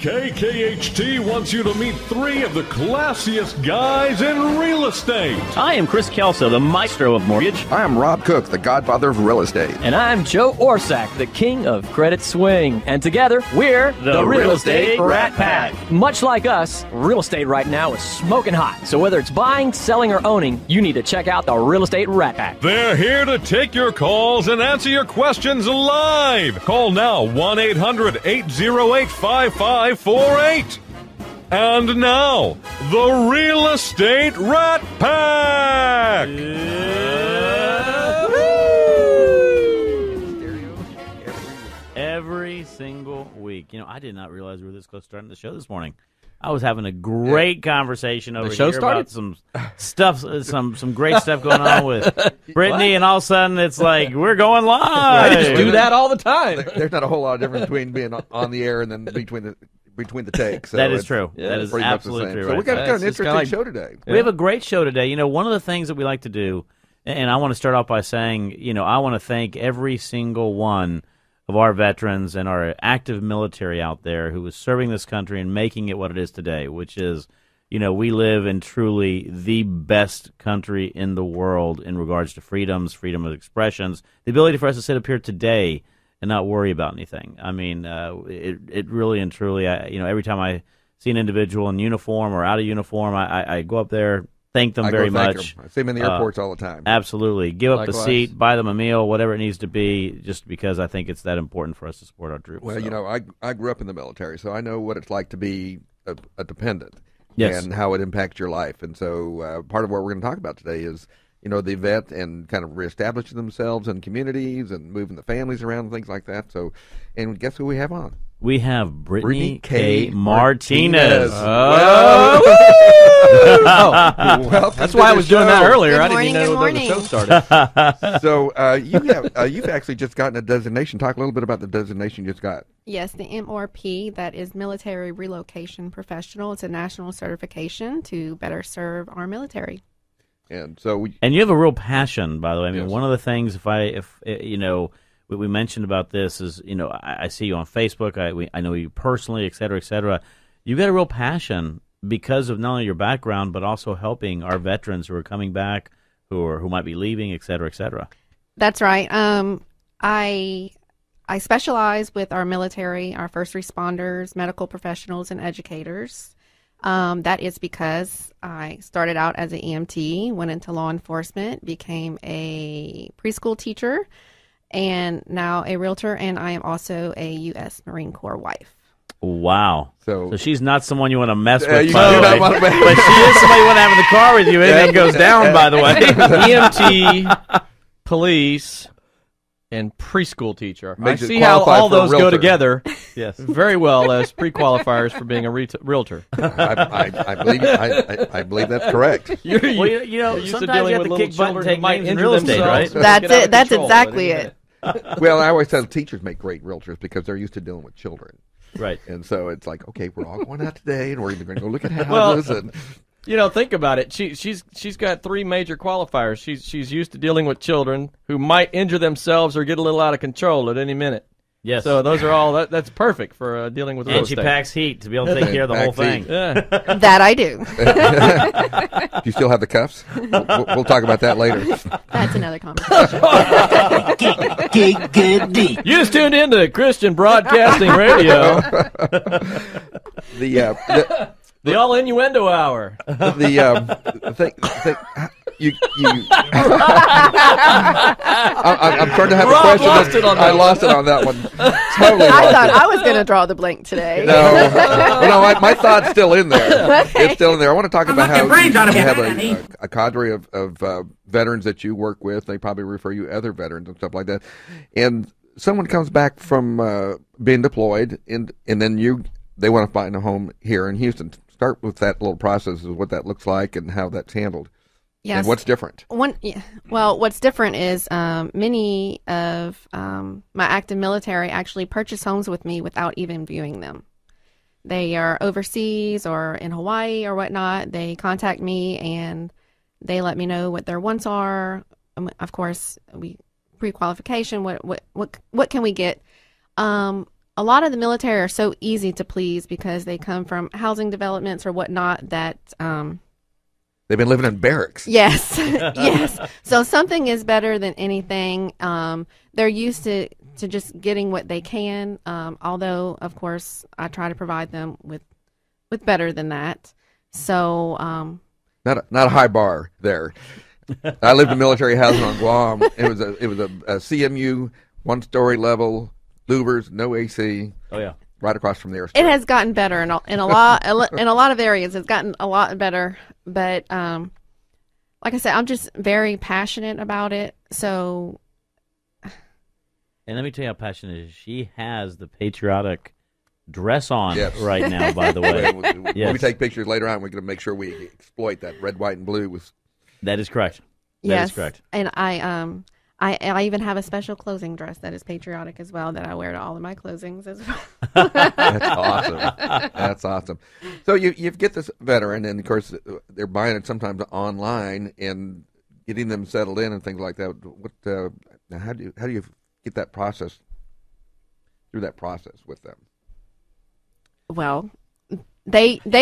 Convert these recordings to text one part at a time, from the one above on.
KKHT wants you to meet three of the classiest guys in real estate. I am Chris Kelso, the maestro of mortgage. I am Rob Cook, the godfather of real estate. And I'm Joe Orsack, the king of credit swing. And together, we're the Real Estate Rat Pack. Much like us, real estate right now is smoking hot. So whether it's buying, selling, or owning, you need to check out the Real Estate Rat Pack. They're here to take your calls and answer your questions live. Call now, 1-800-808-5548. And now, the Real Estate Rat Pack! Every single week. You know, I did not realize we were this close to starting the show this morning. I was having a great conversation over here about some stuff, some great stuff going on with Brittany, and all of a sudden it's like, we're going live. I just do that all the time. There's not a whole lot of difference between being on the air and then between the takes. So that is true. That is absolutely true. So we got an interesting show today. We have a great show today. You know, one of the things that we like to do, and I want to start off by saying, you know, I want to thank every single one of our veterans and our active military out there who is serving this country and making it what it is today, which is, you know, we live in truly the best country in the world in regards to freedoms, freedom of expressions, the ability for us to sit up here today and not worry about anything. I mean, it really and truly, you know, every time I see an individual in uniform or out of uniform, I go up there, thank them very much. I see them in the airports all the time. Absolutely. Give up a seat, buy them a meal, whatever it needs to be, just because I think it's that important for us to support our troops. Well, you know, I grew up in the military, so I know what it's like to be a dependent and how it impacts your life. And so part of what we're going to talk about today is, you know, the vet and kind of reestablishing themselves in communities and moving the families around and things like that. So, and guess who we have on? We have Brittany K. Martinez. Oh, that's why I was doing that earlier. Good morning, I didn't even know the show started. So you've actually just gotten a designation. Talk a little bit about the designation you just got. Yes, the MRP, that is Military Relocation Professional. It's a national certification to better serve our military. And so and you have a real passion, by the way. I mean, yes. One of the things, if you know, what we mentioned about this is, you know, I see you on Facebook. I know you personally, et cetera, et cetera. You've got a real passion because of not only your background, but also helping our veterans who are coming back, who might be leaving, et cetera, et cetera. That's right. I specialize with our military, our first responders, medical professionals, and educators. That is because I started out as an EMT, went into law enforcement, became a preschool teacher, and now a realtor, and I am also a U.S. Marine Corps wife. Wow. So she's not someone you want to mess with, you by the way. but she is somebody you want to have in the car with you. Anything goes down, by the way. EMT, police, and preschool teacher. I see how all those go together very well as pre-qualifiers for being a realtor. I believe that's correct. You know, sometimes you have to kick butt and take names in real estate, right? That's it. That's exactly it. Well, I always tell teachers make great realtors because they're used to dealing with children. Right. And so it's like, okay, we're all going out today, and we're either going to go look at houses. And you know, think about it. She's got three major qualifiers. She's used to dealing with children who might injure themselves or get a little out of control at any minute. Yes. So those are all that's perfect for dealing with real estate. And she packs heat to be able to take care of the whole thing. Yeah. That I do. Do you still have the cuffs? We'll talk about that later. That's another conversation. You just tuned into Christian Broadcasting Radio. The all innuendo hour. I'm trying to have Rob a question. Lost it on that I lost it on that one. Totally. I thought I was going to draw the blank today. No, my thought's still in there. Okay. It's still in there. I want to talk about how you have a cadre of veterans that you work with. They probably refer you other veterans and stuff like that. And someone comes back from being deployed, and then they want to find a home here in Houston. Start with that little process of what that looks like and how that's handled. Yes. And what's different? Well, what's different is many of my active military actually purchase homes with me without even viewing them. They are overseas or in Hawaii or whatnot. They contact me and they let me know what their wants are. Of course, we pre-qualification. What can we get? a lot of the military are so easy to please because they come from housing developments or whatnot that they've been living in barracks. Yes, yes. So something is better than anything. They're used to just getting what they can. Although, of course, I try to provide them with better than that. So not a high bar there. I lived in military housing on Guam. It was a CMU, 1-story level, louvers, no AC. Oh yeah, right across from the airstrip. It has gotten better in a lot of areas. It's gotten a lot better, but like I said, I'm just very passionate about it. So, and let me tell you how passionate she has the patriotic dress on right now. By the way, we take pictures later on. We're going to make sure we exploit that red, white, and blue. That is correct. That is correct. And I even have a special closing dress that is patriotic as well that I wear to all of my closings as well. That's awesome. That's awesome. So you get this veteran, and of course they're buying it sometimes online and getting them settled in and things like that. How do you get that process through that process with them? Well, they well,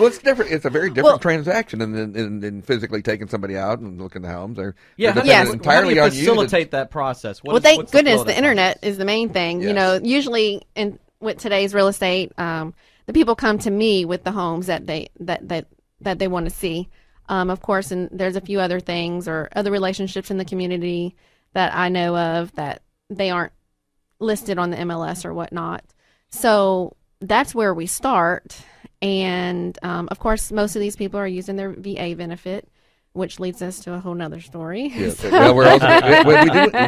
it's different. It's a very different transaction than physically taking somebody out and looking at the homes. They're entirely how on do you facilitate that process. Thank goodness the internet is the main thing. Yes. You know, usually with today's real estate, the people come to me with the homes that they want to see. Of course, and there's a few other things or other relationships in the community that I know of that they aren't listed on the MLS or whatnot. So that's where we start. And, of course, most of these people are using their VA benefit, which leads us to a whole nother story. Yes. Well,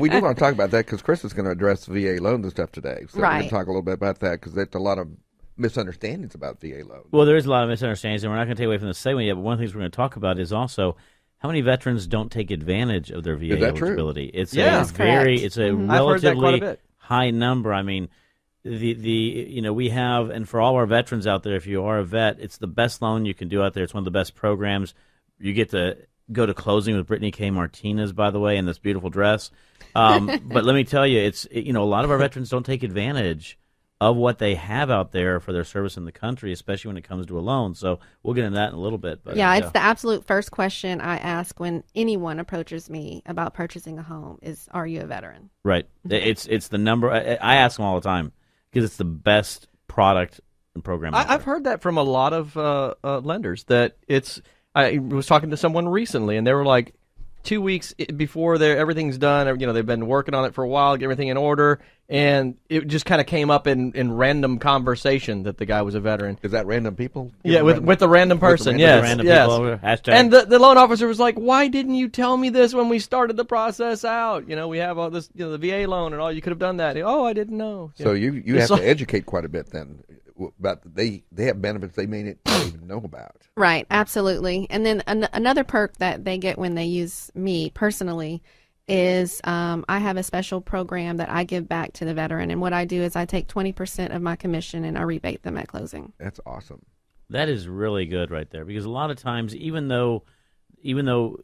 we do want to talk about that because Chris is going to address VA loans and stuff today. So we're going to talk a little bit about that because there's a lot of misunderstandings about VA loans. Well, there is a lot of misunderstandings, and we're not going to take away from the segment yet, but one of the things we're going to talk about is also how many veterans don't take advantage of their VA eligibility. True? It's a relatively high number. I mean, we have, and for all our veterans out there, if you are a vet, it's the best loan you can do out there. It's one of the best programs. You get to go to closing with Brittany Martinez, by the way, in this beautiful dress. But let me tell you, a lot of our veterans don't take advantage of what they have out there for their service in the country, especially when it comes to a loan. So we'll get into that in a little bit. But, it's the absolute first question I ask when anyone approaches me about purchasing a home is, are you a veteran? Right. It's the number. I ask them all the time because it's the best product and program. I've heard that from a lot of lenders that it's. I was talking to someone recently, and they were like, 2 weeks before everything's done, they've been working on it for a while, get everything in order, and it just kind of came up in random conversation that the guy was a veteran. Is that random people? Yeah, with the random person, yes. Hashtag. And the loan officer was like, why didn't you tell me this when we started the process out? We have all this, the VA loan and all, you could have done that. Oh, I didn't know. So you have to educate quite a bit then. But they have benefits they may not even know about. Right, absolutely. And then another perk that they get when they use me personally is I have a special program that I give back to the veteran. And what I do is I take 20% of my commission and I rebate them at closing. That's awesome. That is really good right there, because a lot of times, even though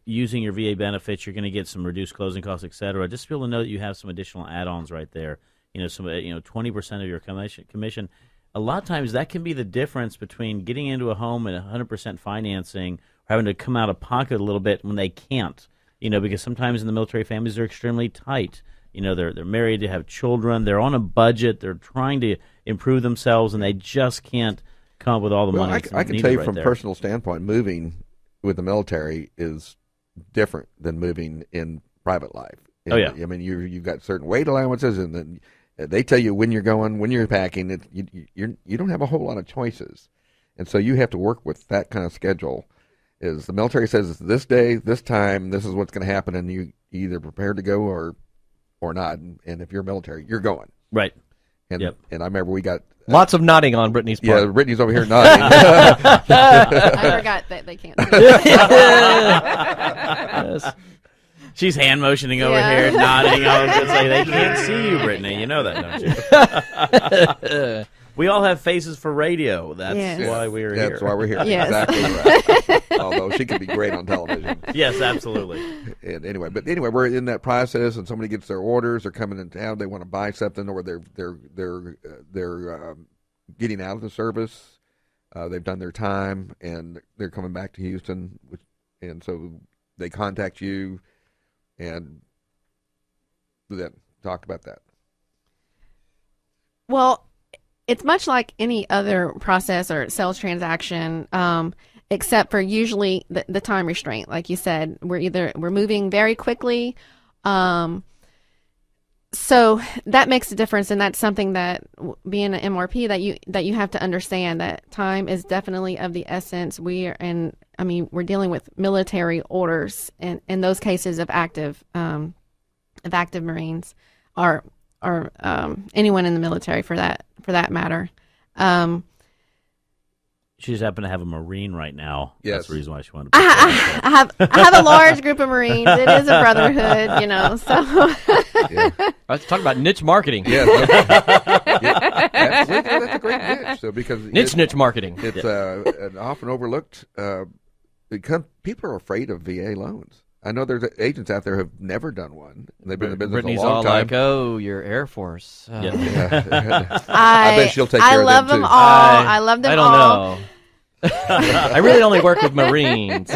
using your VA benefits, you're going to get some reduced closing costs, et cetera, just be able to know that you have some additional add-ons right there. 20% of your commission. A lot of times that can be the difference between getting into a home and 100% financing or having to come out of pocket a little bit when they can't, because sometimes in the military families they're extremely tight. They're married, they have children, they're on a budget, they're trying to improve themselves, and they just can't come up with all the money. I can tell you from a personal standpoint, moving with the military is different than moving in private life. I mean, you've got certain weight allowances, and then they tell you when you're going, when you're packing. You don't have a whole lot of choices, and so you have to work with that kind of schedule. Is the military says it's this day, this time, this is what's going to happen, and you either prepared to go or not. And if you're military, you're going. Right. And I remember we got lots of nodding on Brittany's part. Yeah, Brittany's over here nodding. I forgot that they can't. Yes. She's hand motioning over here, nodding. They can't see you, Brittany. You know that, don't you? We all have faces for radio. That's Yes. why we're here. That's why we're here. Yes. Exactly right. Although she could be great on television. Yes, absolutely. And anyway, we're in that process, and somebody gets their orders. They're coming in town. They want to buy something, or they're getting out of the service. They've done their time, and they're coming back to Houston, and so they contact you, and then talk about that. Well, it's much like any other process or sales transaction, except for usually the time restraint. Like you said, we're moving very quickly. So that makes a difference, and that's something that being an MRP that you have to understand, that time is definitely of the essence. We're dealing with military orders, and in those cases of active Marines or anyone in the military for that matter. She just happened to have a Marine right now. Yes. That's the reason why she wanted to I have a large group of Marines. It is a brotherhood, so. Yeah. Let's talk about niche marketing. Yeah, that's a great niche. So because Niche marketing. it's an often overlooked. Because people are afraid of VA loans. I know there's agents out there who have never done one. They've been in the business Brittany's a long all time. like, "Oh, your Air Force." Yeah. I bet she'll take I care love of them them too. all. I love them I don't all. know. I really only work with Marines.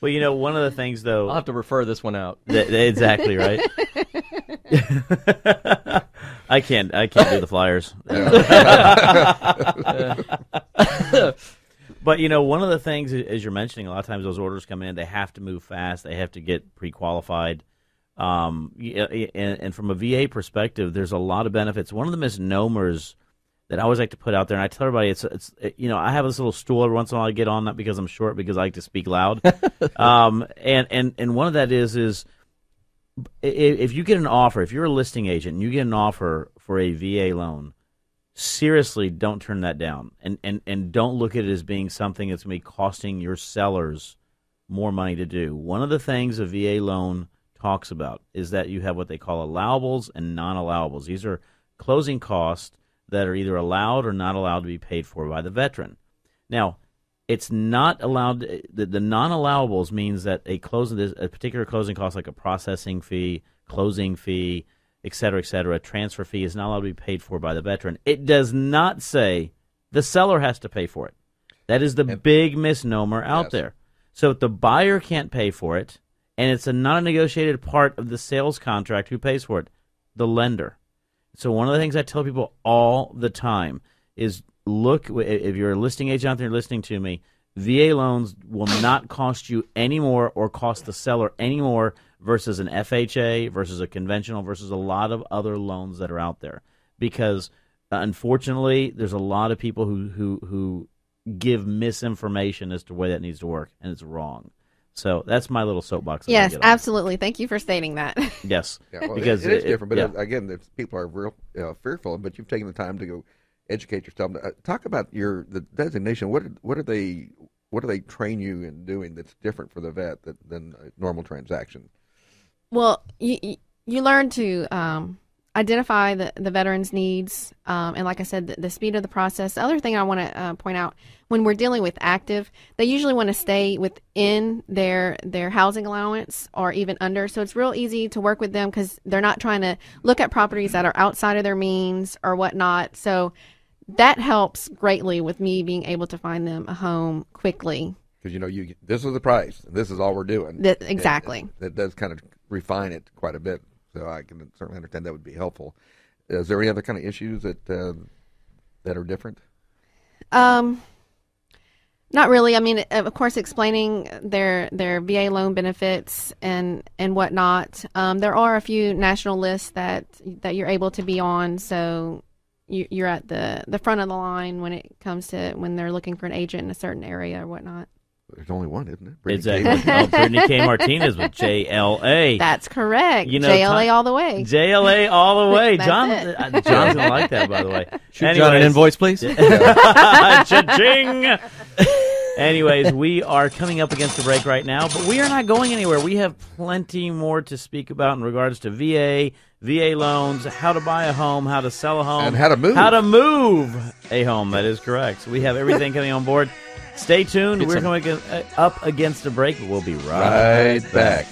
Well, one of the things, though... I'll have to refer this one out. Exactly, right? I can't do the flyers. But, one of the things, as you're mentioning, a lot of times those orders come in, they have to move fast. They have to get pre-qualified. And from a VA perspective, there's a lot of benefits. One of the misnomers that I always like to put out there, and I tell everybody, I have this little stool every once in a while I get on, not because I'm short, because I like to speak loud. And one of that is if you get an offer, if you're a listing agent and you get an offer for a VA loan, seriously, don't turn that down, and don't look at it as being something that's going to be costing your sellers more money to do. One of the things a VA loan talks about is that you have what they call allowables and non-allowables. These are closing costs that are either allowed or not allowed to be paid for by the veteran. Now, it's not allowed. The non-allowables means that a particular closing cost, like a processing fee, closing fee, et cetera, transfer fee, is not allowed to be paid for by the veteran. It does not say the seller has to pay for it. That is the big misnomer out there. So if the buyer can't pay for it, and it's a non-negotiated part of the sales contract, who pays for it? The lender. So one of the things I tell people all the time is, look, if you're a listing agent out there listening to me, VA loans will not cost you any more or cost the seller any more versus an FHA, versus a conventional, versus a lot of other loans that are out there. Because, unfortunately, there's a lot of people who give misinformation as to the way that needs to work, and it's wrong. So that's my little soapbox. Yes, absolutely. Thank you for stating that. Yes. Yeah, well, because it is different, but again, people are real fearful, but you've taken the time to go educate yourself. Talk about the designation. What do they train you in doing that's different for the vet than a normal transaction? Well, you learn to identify the veteran's needs, and like I said, the speed of the process. The other thing I want to point out, when we're dealing with active, they usually want to stay within their housing allowance or even under. So it's real easy to work with them because they're not trying to look at properties that are outside of their means or whatnot. So that helps greatly with me being able to find them a home quickly. Because this is the price. This is all we're doing. Exactly. That does kind of refine it quite a bit. So I can certainly understand that would be helpful. Is there any other kind of issues that are different? Not really. I mean, of course, explaining their VA loan benefits and whatnot. There are a few national lists that you're able to be on, so you're at the front of the line when it comes to when they're looking for an agent in a certain area or whatnot. There's only one, isn't it? Exactly. Brittany K. Martinez with JLA. That's correct. JLA all the way. JLA all the way. That's John's going to like that, by the way. Shoot John an invoice, please. Cha-ching! Anyways, we are coming up against the break right now, but we are not going anywhere. We have plenty more to speak about in regards to VA, VA loans, how to buy a home, how to sell a home, and how to move. How to move a home. That is correct. So we have everything coming on board. Stay tuned. We're going up against a break, but we'll be right back.